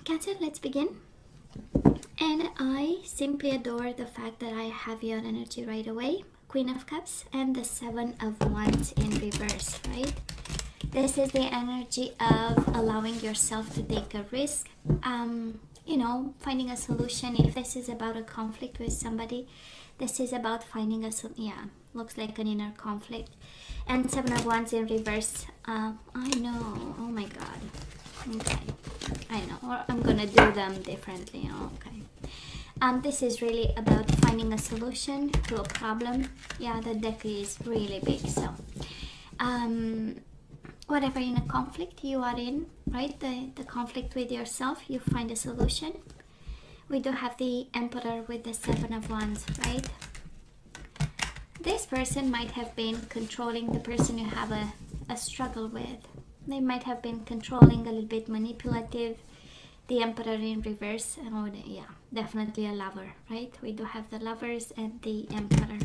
Cancer, let's begin. And I simply adore the fact that I have your energy right away. Queen of Cups and the Seven of Wands in reverse, right? This is the energy of allowing yourself to take a risk, finding a solution. If this is about a conflict with somebody, this is about finding looks like an inner conflict. And Seven of Wands in reverse. I know, oh my god. Okay, I know, or I'm gonna do them differently. Okay. This is really about finding a solution to a problem. Yeah, the deck is really big. So whatever in a conflict you are in, right, the conflict with yourself, you find a solution. We do have the Emperor with the Seven of Wands, right? This person might have been controlling the person you have a struggle with. They might have been controlling, a little bit manipulative. The Emperor in reverse, definitely a lover, right? We do have the Lovers and the Emperor.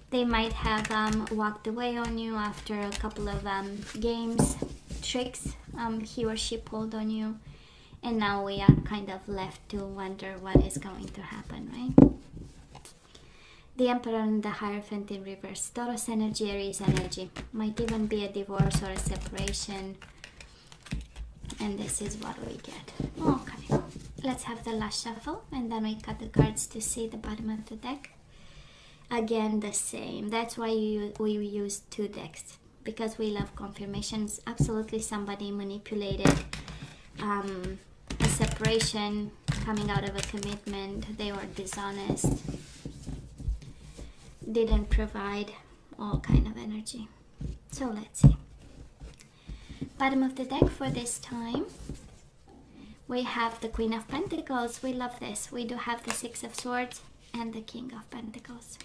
They might have walked away on you after a couple of games, tricks he or she pulled on you. And now we are kind of left to wonder what is going to happen, right? The Emperor and the Hierophant in reverse. Taurus energy, Aries energy. Might even be a divorce or a separation. And this is what we get. Okay. Let's have the last shuffle. And then we cut the cards to see the bottom of the deck. Again, the same. That's why we use two decks. Because we love confirmations. Absolutely somebody manipulated. A separation. Coming out of a commitment. They were dishonest. Didn't provide, all kind of energy. So let's see. Bottom of the deck for this time, we have the Queen of Pentacles. We love this. We do have the Six of Swords and the King of Pentacles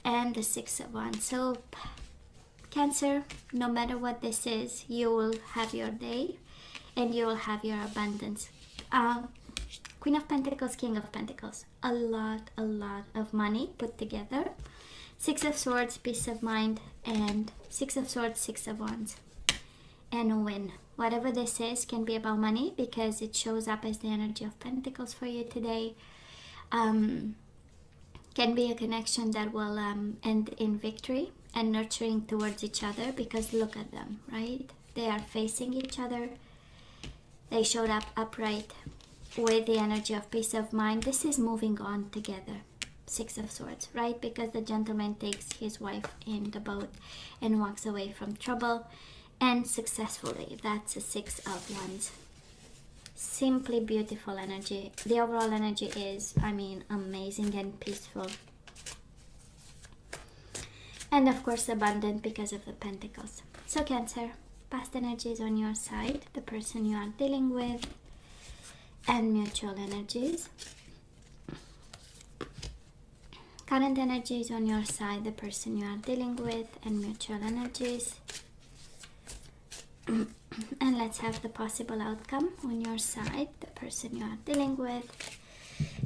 and the Six of Wands. So Cancer, no matter what this is, you will have your day and you will have your abundance. Queen of Pentacles, King of Pentacles. A lot of money put together. Six of Swords, peace of mind, and Six of Swords, Six of Wands. And a win. Whatever this is can be about money because it shows up as the energy of Pentacles for you today. Can be a connection that will end in victory and nurturing towards each other, because look at them, right? They are facing each other. They showed up upright with the energy of peace of mind. This is moving on together. Six of Swords, right? Because the gentleman takes his wife in the boat and walks away from trouble. And successfully. That's a Six of Wands. Simply beautiful energy. The overall energy is, amazing and peaceful. And of course abundant because of the Pentacles. So Cancer, past energy is on your side, the person you are dealing with, and mutual energies. Current energy is on your side, the person you are dealing with, and mutual energies. And let's have the possible outcome on your side, the person you are dealing with.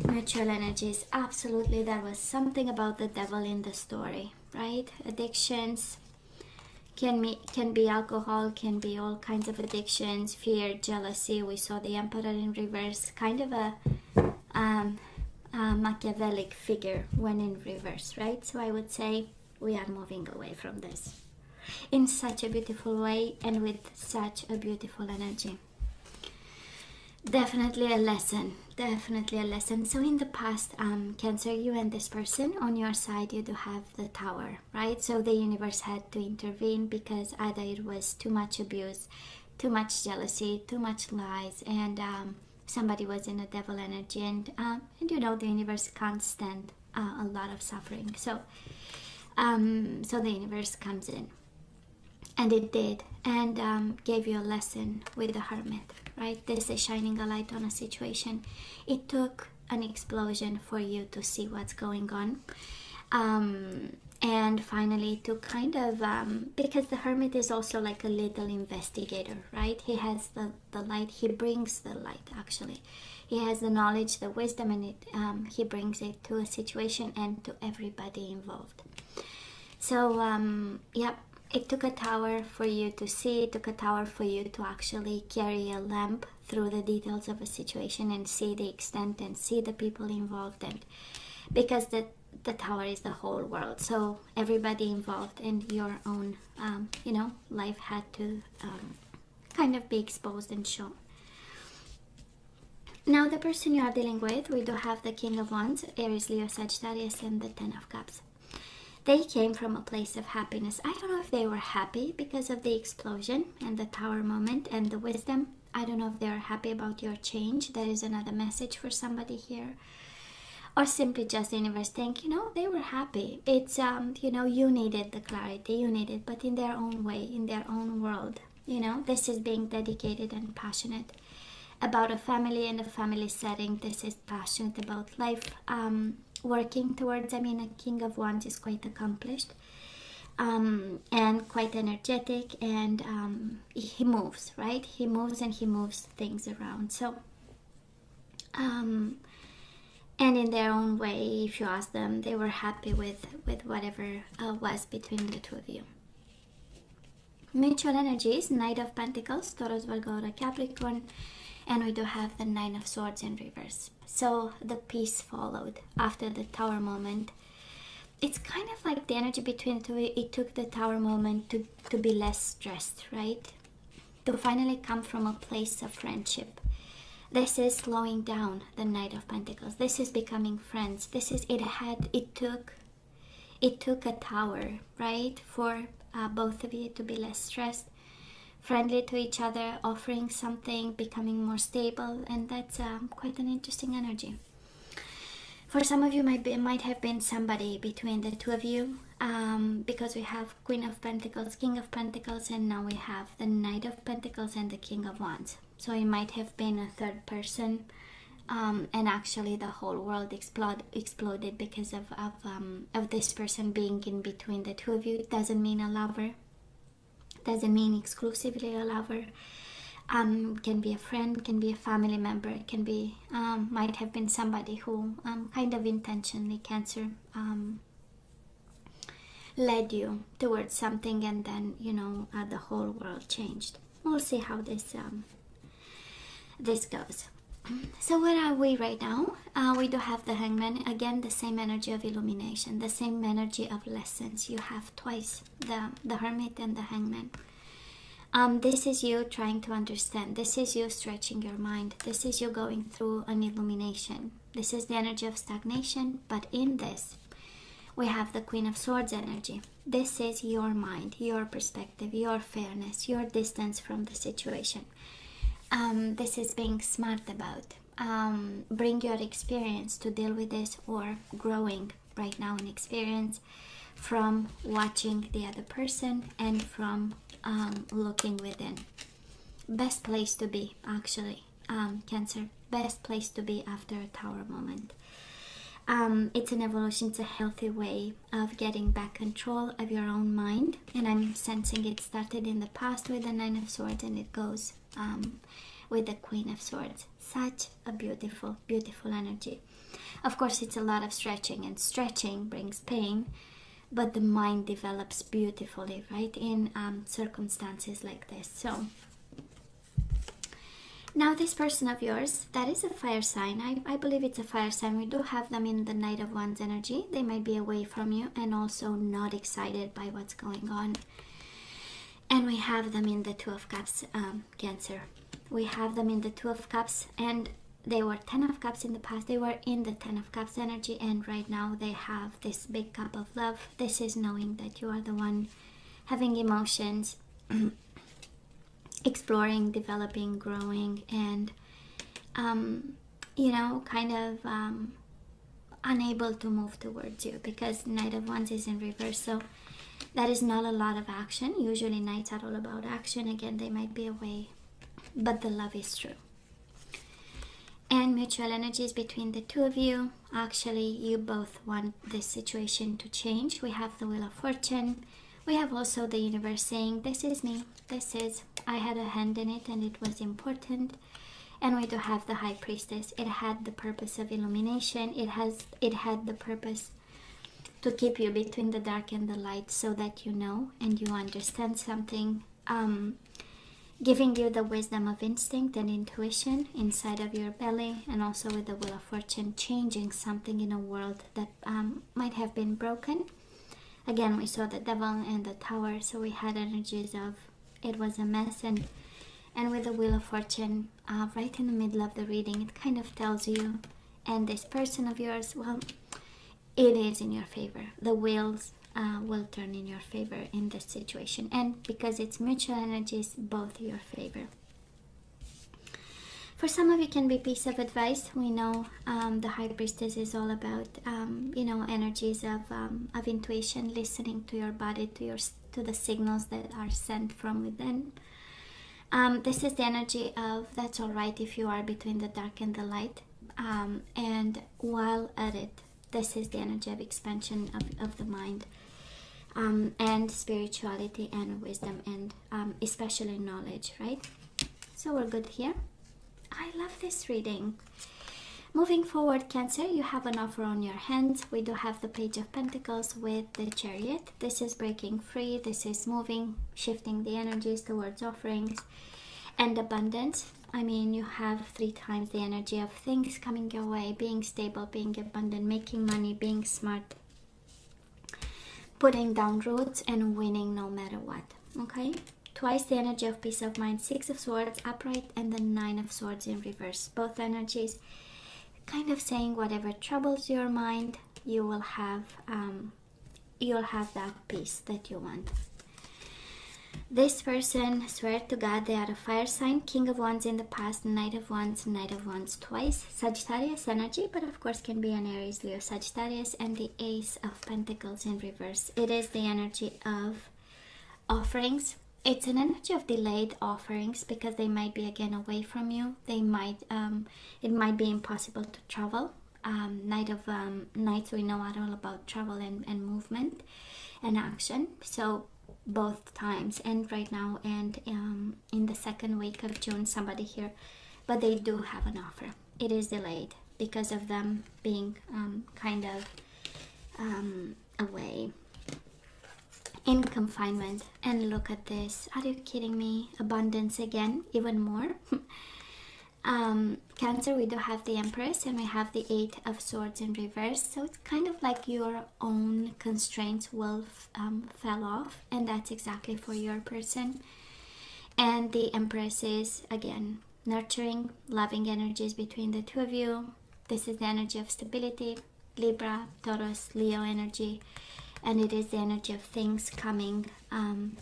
Mutual energies. Absolutely, there was something about the devil in the story, right? Addictions can be alcohol, can be all kinds of addictions, fear, jealousy. We saw the Emperor in reverse, kind of a Machiavellic figure when in reverse, right? So I would say we are moving away from this in such a beautiful way and with such a beautiful energy. Definitely a lesson. So in the past, Cancer, you and this person on your side, you do have the Tower, right? So the universe had to intervene because either it was too much abuse, too much jealousy, too much lies, and somebody was in a devil energy, and the universe can't stand a lot of suffering. So the universe comes in. And it did, and gave you a lesson with the Hermit, right? This is shining a light on a situation. It took an explosion for you to see what's going on. And finally to kind of, because the Hermit is also like a little investigator, right? He has the light, he brings the light actually. He has the knowledge, the wisdom, and he brings it to a situation and to everybody involved. So, it took a tower for you to see. It took a tower for you to actually carry a lamp through the details of a situation and see the extent and see the people involved, and because the Tower is the whole world, so everybody involved in your own life had to kind of be exposed and shown. Now the person you are dealing with, we do have the King of Wands, Aries, Leo, Sagittarius, and the Ten of Cups. They came from a place of happiness. I don't know if they were happy because of the explosion and the Tower moment and the wisdom. I don't know if they are happy about your change. That is another message for somebody here. Or simply just the universe think, they were happy. It's, you needed the clarity, you needed, but in their own way, in their own world. This is being dedicated and passionate about a family and a family setting. This is passionate about life, working towards, a King of Wands is quite accomplished and quite energetic, and he moves, right? He moves and he moves things around. So, and in their own way, if you ask them, they were happy with whatever was between the two of you. Mutual energies, Knight of Pentacles, Taurus, Virgo, Capricorn, and we do have the Nine of Swords in reverse. So the peace followed after the Tower moment. It's kind of like the energy between the two. It took the Tower moment to be less stressed, right? To finally come from a place of friendship. This is slowing down the Knight of Pentacles. This is becoming friends. It took a Tower, right, for both of you to be less stressed, friendly to each other, offering something, becoming more stable, and that's quite an interesting energy. For some of you, might have been somebody between the two of you, because we have Queen of Pentacles, King of Pentacles, and now we have the Knight of Pentacles and the King of Wands. So it might have been a third person, and actually the whole world exploded because of this person being in between the two of you. It doesn't mean a lover. Doesn't mean exclusively a lover. Can be a friend, can be a family member, can be might have been somebody who kind of intentionally, Cancer, led you towards something, and then the whole world changed. We'll see how this goes. So where are we right now? We do have the Hangman. Again, the same energy of illumination, the same energy of lessons. You have twice the Hermit and the Hangman. This is you trying to understand. This is you stretching your mind. This is you going through an illumination. This is the energy of stagnation, but in this, we have the Queen of Swords energy. This is your mind, your perspective, your fairness, your distance from the situation. This is being smart about. Bring your experience to deal with this, or growing right now in experience from watching the other person and from looking within. Best place to be, actually, Cancer. Best place to be after a Tower moment. It's an evolution. It's a healthy way of getting back control of your own mind, and I'm sensing it started in the past with the Nine of Swords, and it goes with the Queen of Swords. Such a beautiful, beautiful energy. Of course, it's a lot of stretching, and stretching brings pain, but the mind develops beautifully, right, in circumstances like this. So now this person of yours, that is a fire sign. I believe it's a fire sign. We do have them in the Knight of Wands energy. They might be away from you and also not excited by what's going on. And we have them in the Two of Cups, Cancer. We have them in the Two of Cups, and they were Ten of Cups in the past. They were in the Ten of Cups energy, and right now they have this big cup of love. This is knowing that you are the one having emotions, exploring, developing, growing, and kind of unable to move towards you, because Knight of Wands is in reverse, so that is not a lot of action. Usually Knights are all about action. Again, they might be away, but the love is true. And mutual energies between the two of you. Actually, you both want this situation to change. We have the Wheel of Fortune. We have also the universe saying, this is me. I had a hand in it, and it was important. And we do have the High Priestess. It had the purpose of illumination. It had the purpose to keep you between the dark and the light, so that you know and you understand something. giving you the wisdom of instinct and intuition inside of your belly, and also with the Wheel of Fortune, changing something in a world that might have been broken. Again, we saw the Devil and the Tower, so we had energies of it was a mess, and with the Wheel of Fortune right in the middle of the reading, it kind of tells you, and this person of yours, well, it is in your favor. The wheels will turn in your favor in this situation, and because it's mutual energies, both your favor. For some of you, can be a piece of advice. We know the High Priestess is all about energies of intuition, listening to your body, to the signals that are sent from within. This is the energy of that's all right if you are between the dark and the light, and while at it, this is the energy of expansion of the mind, and spirituality and wisdom, and especially knowledge, right? So we're good here. I love this reading. Moving forward, Cancer, you have an offer on your hands. We do have the Page of Pentacles with the Chariot. This is breaking free. This is moving, shifting the energies towards offerings and abundance. I mean, you have 3 times the energy of things coming your way, being stable, being abundant, making money, being smart, putting down roots, and winning no matter what. Okay? Twice the energy of peace of mind, 6 of Swords upright, and the 9 of Swords in reverse. Both energies kind of saying whatever troubles your mind, you will have that peace that you want. This person, swear to God, they are a fire sign. King of Wands in the past, Knight of Wands twice. Sagittarius energy, but of course can be an Aries, Leo, Sagittarius, and the Ace of Pentacles in reverse. It is the energy of offerings. It's an energy of delayed offerings because they might be again away from you. They might, it might be impossible to travel. Knights, we know are all about travel and movement and action. So both times, and right now, and in the second week of June, somebody here, but they do have an offer. It is delayed because of them being kind of away in confinement. And look at this. Are you kidding me? Abundance again, even more. Cancer, we do have the Empress, and we have the 8 of Swords in reverse. So it's kind of like your own constraints will fell off, and that's exactly for your person. And the Empress is again nurturing, loving energies between the two of you. This is the energy of stability, Libra, Taurus, Leo energy, and it is the energy of things coming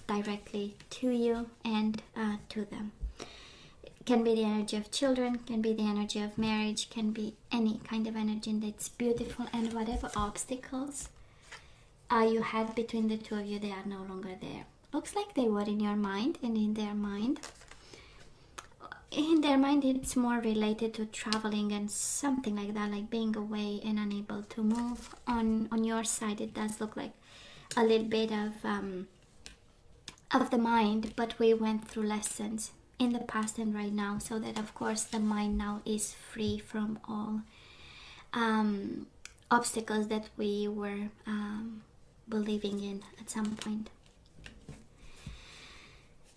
directly to you and to them. Can be the energy of children, can be the energy of marriage, can be any kind of energy that's beautiful, and whatever obstacles you had between the two of you, they are no longer there. Looks like they were in your mind, and in their mind. In their mind, it's more related to traveling and something like that, like being away and unable to move. On your side, it does look like a little bit of the mind, but we went through lessons in the past and right now, so that of course the mind now is free from all obstacles that we were believing in at some point.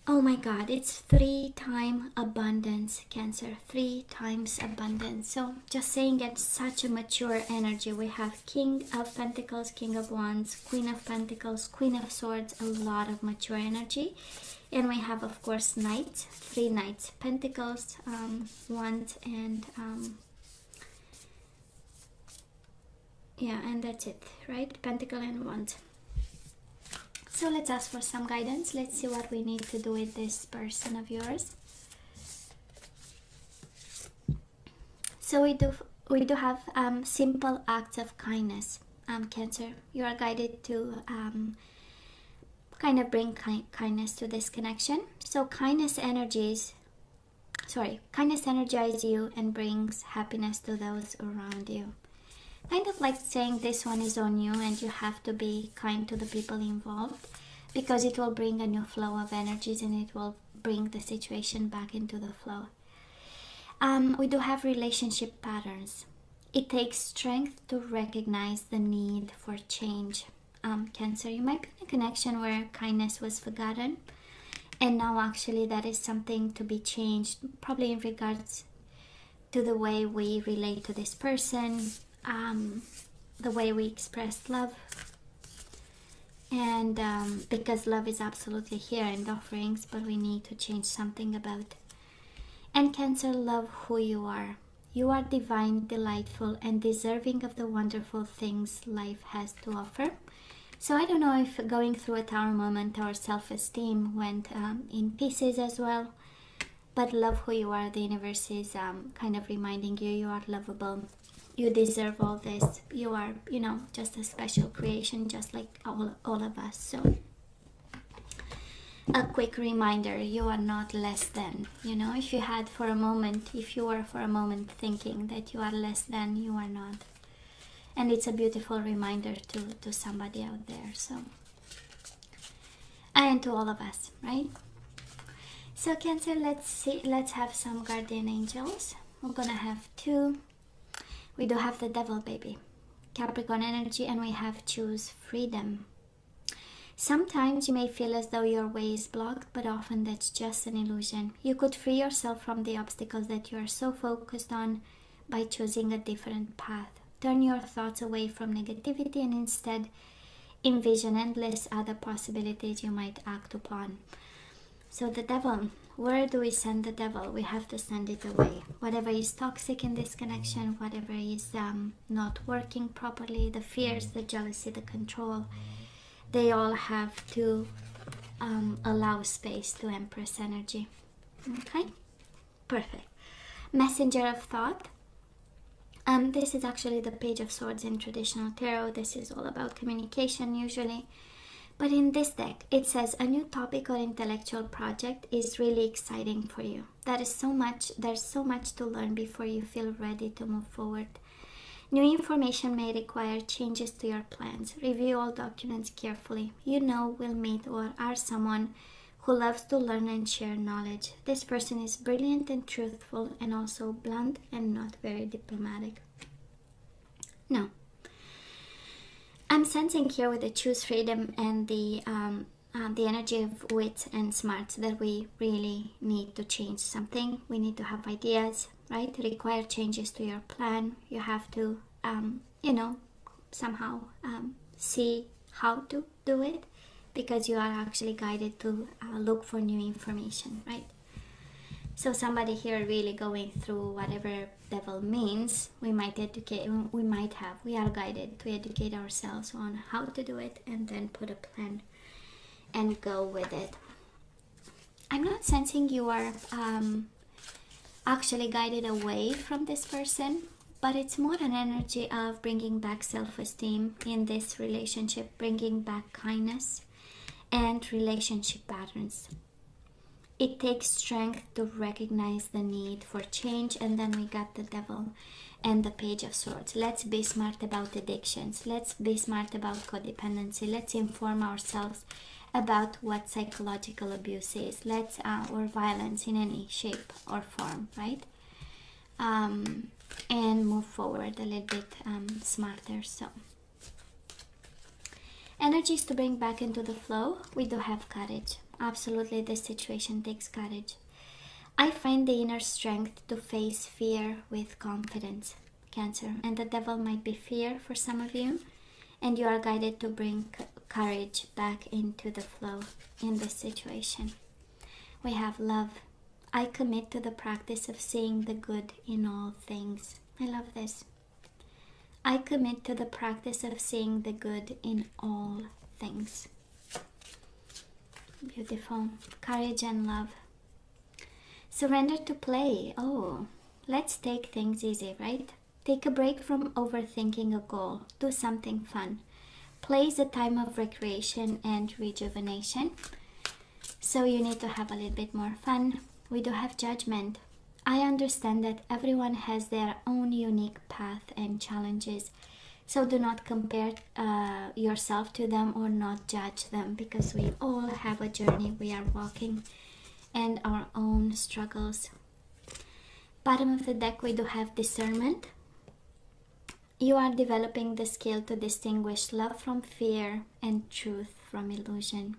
Oh my God, it's 3 times abundance, Cancer, 3 times abundance. So just saying, it's such a mature energy. We have King of Pentacles, King of Wands, Queen of Pentacles, Queen of Swords, a lot of mature energy. And we have, of course, Knights, 3 Knights, Pentacles, Wands, and yeah, and that's it, right? Pentacle and Wands. So let's ask for some guidance. Let's see what we need to do with this person of yours. So we do have simple acts of kindness. Cancer, you are guided to kind of bring kindness to this connection. So kindness energizes you and brings happiness to those around you. Kind of like saying this one is on you, and you have to be kind to the people involved, because it will bring a new flow of energies, and it will bring the situation back into the flow. We do have relationship patterns. It takes strength to recognize the need for change. Cancer, you might be in a connection where kindness was forgotten, And now actually that is something to be changed, probably in regards to the way we relate to this person, the way we express love. And because love is absolutely here in the offerings, but we need to change something about. And Cancer, love who you are. You are divine, delightful, and deserving of the wonderful things life has to offer. So I don't know if going through a Tower moment or self-esteem went in pieces as well. But love who you are. The universe is kind of reminding you, you are lovable. You deserve all this. You are, just a special creation, just like all of us. So a quick reminder, you are not less than. If you were for a moment thinking that you are less than, you are not. And it's a beautiful reminder to somebody out there. So, and to all of us, right? So Cancer, let's have some guardian angels. We're gonna have 2. We do have the Devil, baby, Capricorn energy, and we have choose freedom. Sometimes you may feel as though your way is blocked, but often that's just an illusion. You could free yourself from the obstacles that you are so focused on by choosing a different path. Turn your thoughts away from negativity and instead envision endless other possibilities you might act upon. So the Devil, where do we send the Devil? We have to send it away. Whatever is toxic in this connection, whatever is not working properly, the fears, the jealousy, the control, they all have to allow space to Empress energy. Okay? Perfect. Messenger of Thought. This is actually the Page of Swords in traditional tarot. This is all about communication usually. But in this deck, it says a new topic or intellectual project is really exciting for you. There's so much to learn before you feel ready to move forward. New information may require changes to your plans. Review all documents carefully. Will meet or are someone who loves to learn and share knowledge. This person is brilliant and truthful and also blunt and not very diplomatic. No. I'm sensing here with the choose freedom and the energy of wit and smarts that we really need to change something. We need to have ideas, right? Require changes to your plan. You have to, somehow see how to do it, because you are actually guided to look for new information, right? So somebody here really going through whatever Devil means, we are guided to educate ourselves on how to do it and then put a plan and go with it. I'm not sensing you are actually guided away from this person, but it's more an energy of bringing back self-esteem in this relationship, bringing back kindness and relationship patterns. It takes strength to recognize the need for change. And then we got the Devil and the Page of Swords. Let's be smart about addictions. Let's be smart about codependency. Let's inform ourselves about what psychological abuse is. Or violence in any shape or form, right? And move forward a little bit smarter. So, energies to bring back into the flow. We do have courage. Absolutely, this situation takes courage. I find the inner strength to face fear with confidence, Cancer. And the Devil might be fear for some of you. And you are guided to bring courage back into the flow in this situation. We have love. I commit to the practice of seeing the good in all things. I love this. I commit to the practice of seeing the good in all things. Beautiful. Courage and love. Surrender to play. Oh, let's take things easy, right? Take a break from overthinking a goal. Do something fun. Play is a time of recreation and rejuvenation. So you need to have a little bit more fun. We do have Judgment. I understand that everyone has their own unique path and challenges. So do not compare yourself to them or not judge them, because we all have a journey we are walking and our own struggles. Bottom of the deck, we do have Discernment. You are developing the skill to distinguish love from fear and truth from illusion.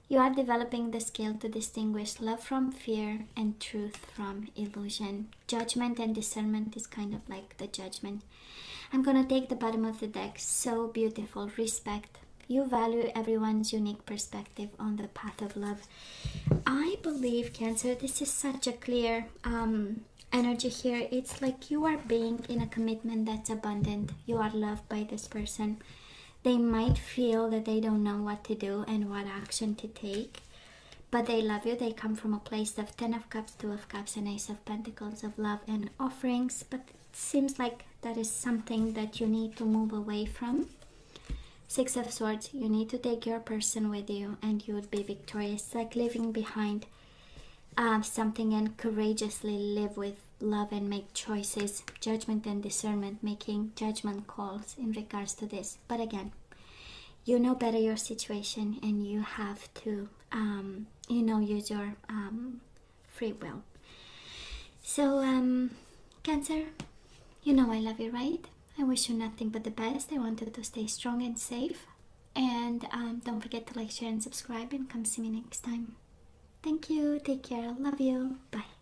You are developing the skill to distinguish love from fear and truth from illusion. Judgment and discernment is kind of like the judgment. I'm gonna take the bottom of the deck. So beautiful. Respect. You value everyone's unique perspective on the path of love. I believe, Cancer, this is such a clear energy here. It's like you are being in a commitment that's abundant. You are loved by this person. They might feel that they don't know what to do and what action to take, but they love you. They come from a place of 10 of Cups, 2 of Cups, and Ace of Pentacles of love and offerings, but it seems like that is something that you need to move away from. 6 of Swords, you need to take your person with you and you would be victorious. It's like leaving behind something and courageously live with love and make choices. Judgment and discernment, making judgment calls in regards to this. But again, you know better your situation and you have to, use your free will. So, Cancer, you know I love you, right? I wish you nothing but the best. I want you to stay strong and safe. And don't forget to like, share, and subscribe. And come see me next time. Thank you. Take care. Love you. Bye.